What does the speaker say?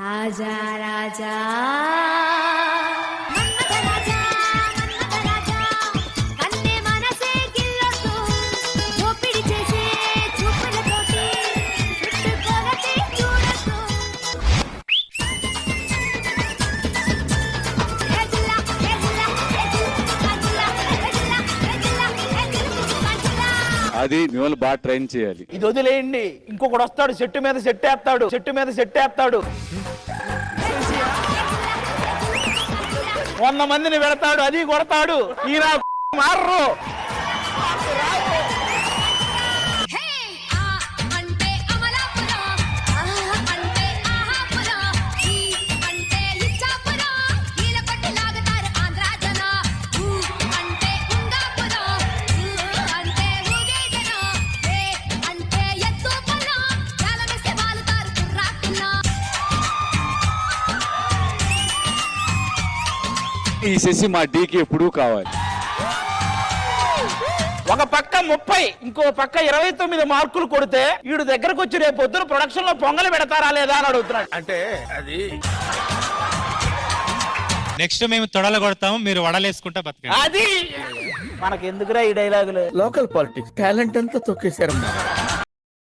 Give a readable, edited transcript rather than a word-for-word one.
రాజా రాజా అది మిమ్మల్ని బాగా ట్రైన్ చేయాలి. ఇది వదిలేయండి, ఇంకొకడు వస్తాడు చెట్టు మీద చెట్టేస్తాడు, చెట్టు మీద చెట్టేస్తాడు, 100 మందిని పెడతాడు, అది కొడతాడు. ఈయన మారరు. ఈ శశి మా డీకి ఎప్పుడూ కావాలి. ఒక పక్క 30, ఇంకో పక్క 29 మార్కులు కొడితే వీడు దగ్గరకు వచ్చి రేపు పొద్దున ప్రొడక్షన్ లో పొంగలు పెడతారా లేదా అని అడుగుతున్నాడు. అంటే అది నెక్స్ట్ మేము తొడలు కొడతాము, మీరు వడలేసుకుంటా బతకండి. అది మనకెందుకురా ఈ డైలాగులు. లోకల్ పాలిటిక్స్ టాలెంట్ అంతా తొక్కేశారమ్మా.